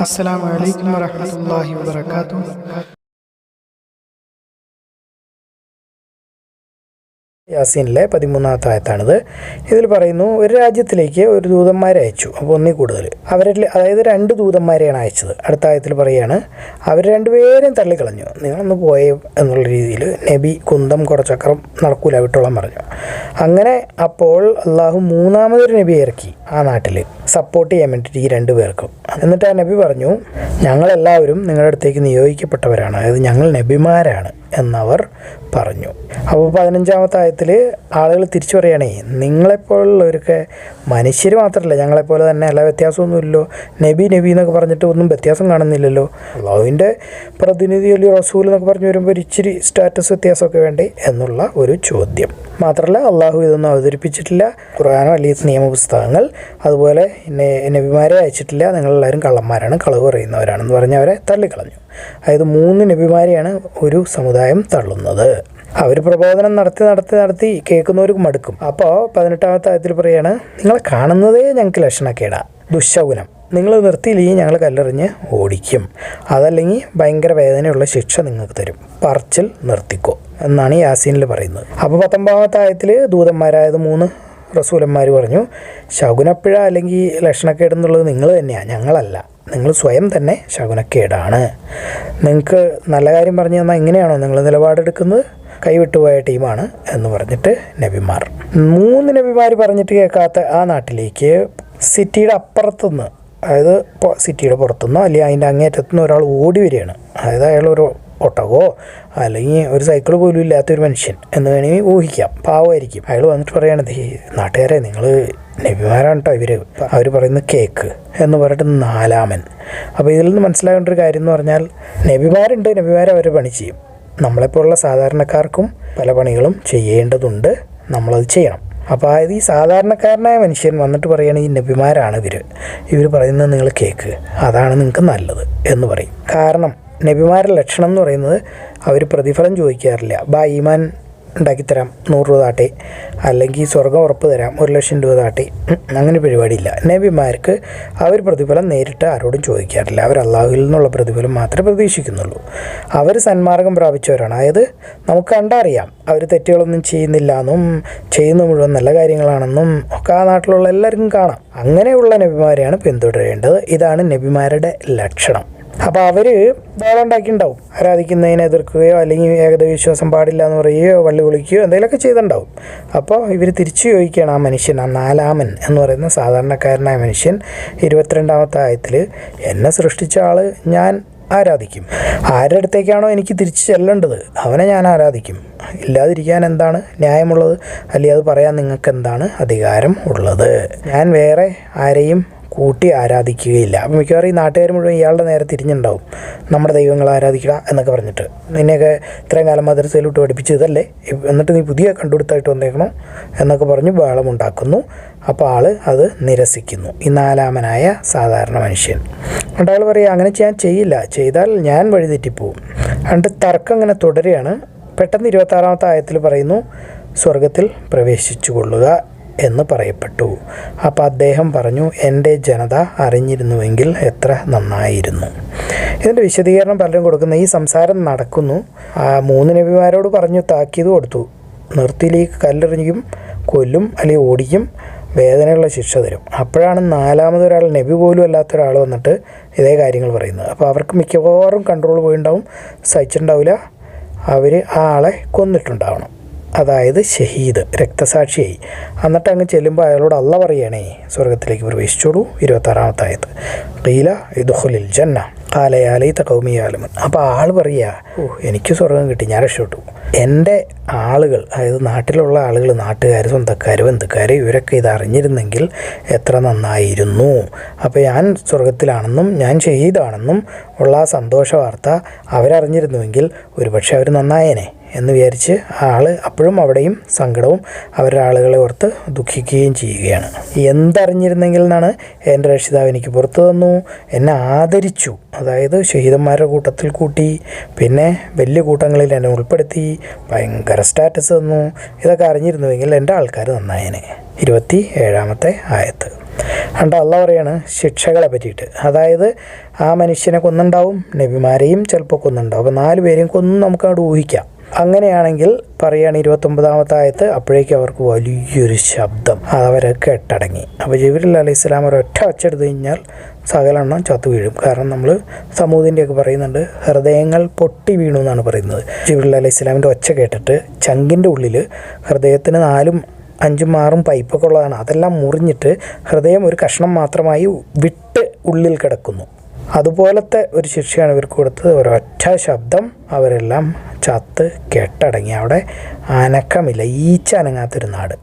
അസ്സലാമു അലൈക്കും വറഹ്മത്തുള്ളാഹി വബറകാതുഹു. യാസീനിലെ 13-ാമത്തെ ആയത്താണിത്. ഇതിൽ പറയുന്നു, ഒരു രാജ്യത്തിലേക്ക് ഒരു ദൂതന്മാരെ അയച്ചു. അപ്പോൾ ഒന്നിൽ കൂടുതൽ അവരിൽ, അതായത് 2 ദൂതന്മാരെയാണ് അയച്ചത്. അടുത്ത ആയത്തിൽ പറയാണ്, അവർ രണ്ടുപേരും തള്ളിക്കളഞ്ഞു. നിങ്ങളൊന്ന് പോയേ എന്നുള്ള രീതിയിൽ നബി കുന്തം കുടച്ചക്രം നടക്കൂല വിട്ടോളം പറഞ്ഞു. അങ്ങനെ അപ്പോൾ അള്ളാഹു 3-മതൊരു നബി ഇറക്കി ആ നാട്ടിൽ സപ്പോർട്ട് ചെയ്യാൻ വേണ്ടിയിട്ട് ഈ 2 പേർക്കും. എന്നിട്ട് ആ നബി പറഞ്ഞു, ഞങ്ങളെല്ലാവരും നിങ്ങളുടെ അടുത്തേക്ക് നിയോഗിക്കപ്പെട്ടവരാണ്, അതായത് ഞങ്ങൾ നബിമാരാണ് എന്നവർ പറഞ്ഞു. അപ്പോൾ 15-ാമത്തെ ആയത്തിൽ ആളുകൾ തിരിച്ചു പറയുകയാണേ, നിങ്ങളെപ്പോലുള്ളവർക്ക് മനുഷ്യർ മാത്രമല്ല, ഞങ്ങളെപ്പോലെ തന്നെ എല്ലാ വ്യത്യാസമൊന്നുമില്ലല്ലോ, നബി എന്നൊക്കെ പറഞ്ഞിട്ട് ഒന്നും വ്യത്യാസം കാണുന്നില്ലല്ലോ, അള്ളാഹുവിൻ്റെ പ്രതിനിധി അല്ലെങ്കിൽ റസൂൽ എന്നൊക്കെ പറഞ്ഞു വരുമ്പോൾ ഒരു ഇച്ചിരി സ്റ്റാറ്റസ് വ്യത്യാസമൊക്കെ വേണ്ടേ എന്നുള്ള ഒരു ചോദ്യം. മാത്രമല്ല അള്ളാഹു ഇതൊന്നും അവതരിപ്പിച്ചിട്ടില്ല, ഖുർആനോ അല്ലെങ്കിൽ നിയമപുസ്തകങ്ങൾ, അതുപോലെ നബിമാരെ അയച്ചിട്ടില്ല, നിങ്ങളെല്ലാവരും കള്ളന്മാരാണ്, കളവ് പറയുന്നവരാണെന്ന് പറഞ്ഞ് അവരെ തള്ളിക്കളഞ്ഞു. അതായത് 3 നബിമാരെയാണ് ഒരു സമുദായം തള്ളുന്നത്. അവർ പ്രബോധനം നടത്തി കേൾക്കുന്നവർക്ക് മടുക്കും. അപ്പോൾ 18-ാമത്തെ ആയത്തിൽ പറയാണ്, നിങ്ങളെ കാണുന്നതേ ഞങ്ങൾക്ക് ലക്ഷണക്കേടാ, ദുശ്ശകുനം, നിങ്ങൾ നിർത്തിയില്ലെങ്കിൽ ഞങ്ങൾ കല്ലെറിഞ്ഞ് ഓടിക്കും, അതല്ലെങ്കിൽ ഭയങ്കര വേദനയുള്ള ശിക്ഷ നിങ്ങൾക്ക് തരും, പറച്ചിൽ നിർത്തിക്കോ എന്നാണ് യാസീനിൽ പറയുന്നത്. അപ്പോൾ 19-ാമത്തെ ആയത്തിൽ ദൂതന്മാരായത് 3 റസൂലന്മാർ പറഞ്ഞു, ശകുനപ്പിഴ അല്ലെങ്കിൽ ലക്ഷണക്കേടെന്നുള്ളത് നിങ്ങൾ തന്നെയാണ്, ഞങ്ങളല്ല, നിങ്ങൾ സ്വയം തന്നെ ശകുനക്കേടാണ്. നിങ്ങൾക്ക് നല്ല കാര്യം പറഞ്ഞു തന്നാൽ ഇങ്ങനെയാണോ നിങ്ങൾ നിലപാടെടുക്കുന്നത്? കൈവിട്ടുപോയ ടീമാണ് എന്ന് പറഞ്ഞിട്ട് നബിമാർ 3 നബിമാർ പറഞ്ഞിട്ട് കേൾക്കാത്ത ആ നാട്ടിലേക്ക് സിറ്റിയുടെ അപ്പുറത്തുനിന്ന്, അതായത് സിറ്റിയുടെ പുറത്തുനിന്നോ അല്ലെങ്കിൽ അതിൻ്റെ അങ്ങേറ്റത്തുനിന്ന് ഒരാൾ ഓടി വരികയാണ്. അതായത് അയാളൊരു ഒട്ടകോ അല്ലെങ്കിൽ ഒരു സൈക്കിൾ പോലും ഇല്ലാത്തൊരു മനുഷ്യൻ എന്ന് വേണമെങ്കിൽ ഊഹിക്കാം, പാവമായിരിക്കും. അയാൾ വന്നിട്ട് പറയുകയാണത്, നാട്ടുകാരെ നിങ്ങൾ നബിമാരാണ് കേട്ടോ അവർ പറയുന്നത് കേക്ക് എന്ന് പറഞ്ഞിട്ട് 4-മൻ. അപ്പോൾ ഇതിൽ നിന്ന് മനസ്സിലാകേണ്ട ഒരു കാര്യം എന്ന് പറഞ്ഞാൽ, നബിമാരുണ്ട്, നബിമാരെ അവർ പണി ചെയ്യും. നമ്മളെപ്പോലുള്ള സാധാരണക്കാർക്കും പല പണികളും ചെയ്യേണ്ടതുണ്ട്, നമ്മളത് ചെയ്യണം. അപ്പോൾ അതായത് ഈ സാധാരണക്കാരനായ മനുഷ്യൻ വന്നിട്ട് പറയുകയാണ്, ഈ നബിമാരാണ് ഇവർ പറയുന്നത് നിങ്ങൾ കേക്ക്, അതാണ് നിങ്ങൾക്ക് നല്ലത് എന്ന് പറയും. കാരണം നബിമാരുടെ ലക്ഷണം എന്ന് പറയുന്നത് അവർ പ്രതിഫലം ചോദിക്കാറില്ല. ഈമാൻ ഉണ്ടാക്കിത്തരാം, 100 രൂപ താട്ടെ, അല്ലെങ്കിൽ സ്വർഗ്ഗം ഉറപ്പ് തരാം, 1,00,000 രൂപ താട്ടെ, അങ്ങനെ പരിപാടിയില്ല. നബിമാർക്ക് അവർ പ്രതിഫലം നേരിട്ട് ആരോടും ചോദിക്കാറില്ല. അവർ അള്ളാഹുവിൽ നിന്നുള്ള പ്രതിഫലം മാത്രമേ പ്രതീക്ഷിക്കുന്നുള്ളൂ. അവർ സന്മാർഗം പ്രാപിച്ചവരാണ്. അതായത് നമുക്ക് കണ്ടറിയാം അവർ തെറ്റുകളൊന്നും ചെയ്യുന്നില്ല എന്നും ചെയ്യുന്ന മുഴുവൻ നല്ല കാര്യങ്ങളാണെന്നും ഒക്കെ ആ നാട്ടിലുള്ള എല്ലാവർക്കും കാണാം. അങ്ങനെയുള്ള നബിമാരെയാണ് പിന്തുടരേണ്ടത്. ഇതാണ് നബിമാരുടെ ലക്ഷണം. അപ്പോൾ അവർ ഉണ്ടാക്കിയിട്ടുണ്ടാവും, ആരാധിക്കുന്നതിനെ എതിർക്കുകയോ അല്ലെങ്കിൽ ഏകദൈവ വിശ്വാസം പാടില്ല എന്ന് പറയുകയോ വള്ളി വിളിക്കുകയോ എന്തെങ്കിലുമൊക്കെ ചെയ്തിട്ടുണ്ടാവും. അപ്പോൾ ഇവർ തിരിച്ചു ചോദിക്കുകയാണ്, ആ മനുഷ്യൻ, ആ 4-മൻ എന്ന് പറയുന്ന സാധാരണക്കാരനായ മനുഷ്യൻ 22-ാമത്തെ ആയത്തിൽ, എന്നെ സൃഷ്ടിച്ച ആൾ ഞാൻ ആരാധിക്കും, ആരുടെ അടുത്തേക്കാണോ എനിക്ക് തിരിച്ചു ചെല്ലേണ്ടത് അവനെ ഞാൻ ആരാധിക്കും, ഇല്ലാതിരിക്കാൻ എന്താണ് ന്യായമുള്ളത്, അല്ലെങ്കിൽ അത് പറയാൻ നിങ്ങൾക്ക് എന്താണ് അധികാരം ഉള്ളത്? ഞാൻ വേറെ ആരെയും കൂട്ടി ആരാധിക്കുകയില്ല. അപ്പം മിക്കവാറും ഈ നാട്ടുകാർ മുഴുവൻ ഇയാളുടെ നേരെ തിരിഞ്ഞുണ്ടാവും, നമ്മുടെ ദൈവങ്ങളെ ആരാധിക്കുക എന്നൊക്കെ പറഞ്ഞിട്ട്, നിന്നെയൊക്കെ ഇത്രയും കാലം മദ്രസയിലോട്ട് പഠിപ്പിച്ചതല്ലേ, എന്നിട്ട് നീ പുതിയ കണ്ടുപിടുത്തമായിട്ട് വന്നേക്കണം എന്നൊക്കെ പറഞ്ഞ് ബഹളമുണ്ടാക്കുന്നു. അപ്പോൾ ആൾ അത് നിരസിക്കുന്നു, ഈ 4-മനായ സാധാരണ മനുഷ്യൻ. എന്നിട്ട് ആൾ പറയുക, അങ്ങനെ ഞാൻ ചെയ്യില്ല, ചെയ്താൽ ഞാൻ വഴിതെറ്റിപ്പോവും. എന്നിട്ട് തർക്കം ഇങ്ങനെ തുടരുകയാണ്. പെട്ടെന്ന് 26-ാമത്തെ ആയത്തിൽ പറയുന്നു, സ്വർഗത്തിൽ പ്രവേശിച്ചു കൊള്ളുക എന്ന് പറയപ്പെട്ടു. അപ്പോൾ അദ്ദേഹം പറഞ്ഞു, എൻ്റെ ജനത അറിഞ്ഞിരുന്നുവെങ്കിൽ എത്ര നന്നായിരുന്നു. ഇതിൻ്റെ വിശദീകരണം പലരും കൊടുക്കുന്ന, ഈ സംസാരം നടക്കുന്നു, 3 നബിമാരോട് പറഞ്ഞു, താക്കീത് കൊടുത്തു, നിർത്തിയിലേക്ക് കല്ലെറിഞ്ഞും കൊല്ലും അല്ലെങ്കിൽ ഓടിക്കും, വേദനയുള്ള ശിക്ഷ തരും. അപ്പോഴാണ് 4-മതൊരാൾ, നബി പോലും അല്ലാത്ത ഒരാൾ വന്നിട്ട് ഇതേ കാര്യങ്ങൾ പറയുന്നത്. അപ്പോൾ അവർക്ക് മിക്കവാറും കൺട്രോൾ പോയിട്ടുണ്ടാവും, സഹിച്ചിട്ടുണ്ടാവില്ല, അവർ ആ ആളെ കൊന്നിട്ടുണ്ടാവണം, അതായത് ഷഹീദ്, രക്തസാക്ഷിയായി. എന്നിട്ട് അങ്ങ് ചെല്ലുമ്പോൾ അയാളോട് അള്ള പറയണേ, സ്വർഗത്തിലേക്ക് പ്രവേശിച്ചോളൂ. 26-ാമത്തെ ആയത്ത്, ഖീല ഇദ്ഖുലിൽ ജന്ന ഖാല യാ ലൈത ഖൗമി യഅലമൂൻ. അപ്പോൾ ആൾ പറയുക, എനിക്ക് സ്വർഗം കിട്ടി, ഞാൻ രക്ഷപ്പെട്ടു. എൻ്റെ ആളുകൾ, അതായത് നാട്ടിലുള്ള ആളുകൾ, നാട്ടുകാർ, സ്വന്തക്കാർ, ബന്ധുക്കാർ, ഇവരൊക്കെ ഇത് അറിഞ്ഞിരുന്നെങ്കിൽ എത്ര നന്നായിരുന്നു. അപ്പോൾ ഞാൻ സ്വർഗത്തിലാണെന്നും ഞാൻ ഷഹീദാണെന്നും ഉള്ള ആ സന്തോഷ വാർത്ത അവരറിഞ്ഞിരുന്നുവെങ്കിൽ ഒരുപക്ഷെ അവർ നന്നായേനെ എന്ന് വിചാരിച്ച് ആൾ അപ്പോഴും അവിടെയും സങ്കടവും അവരുടെ ആളുകളെ ഓർത്ത് ദുഃഖിക്കുകയും ചെയ്യുകയാണ്. എന്തറിഞ്ഞിരുന്നെങ്കിൽ എന്നാണ്, എൻ്റെ രക്ഷിതാവ് എനിക്ക് പുറത്തു തന്നു, എന്നെ ആദരിച്ചു, അതായത് ഷഹീദന്മാരുടെ കൂട്ടത്തിൽ കൂട്ടി, പിന്നെ വലിയ കൂട്ടങ്ങളിൽ എന്നെ ഉൾപ്പെടുത്തി, ഭയങ്കര സ്റ്റാറ്റസ് തന്നു. ഇതൊക്കെ അറിഞ്ഞിരുന്നുവെങ്കിൽ എൻ്റെ ആൾക്കാർ നന്നായേനെ. 27-ാമത്തെ ആയത്ത്. കണ്ട അള്ളാഹ് പറയാണ് ശിക്ഷകളെ പറ്റിയിട്ട്. അതായത് ആ മനുഷ്യനെ കൊന്നുണ്ടാവും, നബിമാരെയും ചിലപ്പോൾ കൊന്നുണ്ടാവും. അപ്പോൾ 4 പേരെയും കൊന്നു നമുക്കവിടെ ഊഹിക്കാം. അങ്ങനെയാണെങ്കിൽ പറയുകയാണ് 29-ാമത്തെ ആയത്ത്, അപ്പോഴേക്കും അവർക്ക് വലിയൊരു ശബ്ദം അവരെ കേട്ടടങ്ങി. അപ്പോൾ ജിബ്രീൽ അലൈഹി സ്വലാം ഒരൊറ്റ ഒച്ചെടുത്ത് കഴിഞ്ഞാൽ സകലെണ്ണം ചത്തു വീഴും. കാരണം നമ്മൾ സമൂതിൻ്റെയൊക്കെ പറയുന്നുണ്ട് ഹൃദയങ്ങൾ പൊട്ടി വീണു എന്നാണ് പറയുന്നത്. ജിബ്രീൽ അലൈഹി സ്വലാമിൻ്റെ ഒച്ച കേട്ടിട്ട് ചങ്കിൻ്റെ ഉള്ളിൽ ഹൃദയത്തിന് 4, 5, 6 പൈപ്പൊക്കെ ഉള്ളതാണ്. അതെല്ലാം മുറിഞ്ഞിട്ട് ഹൃദയം ഒരു കഷ്ണം മാത്രമായി വിട്ട് ഉള്ളിൽ കിടക്കുന്നു. അതുപോലത്തെ ഒരു ശിക്ഷയാണ് ഇവർക്ക് കൊടുത്തത്. ഒരൊറ്റ ശബ്ദം അവരെല്ലാം ചത്ത് കെട്ടടങ്ങി. അവിടെ അനക്കമില്ല, ഈച്ച അനങ്ങാത്തൊരു നാട്.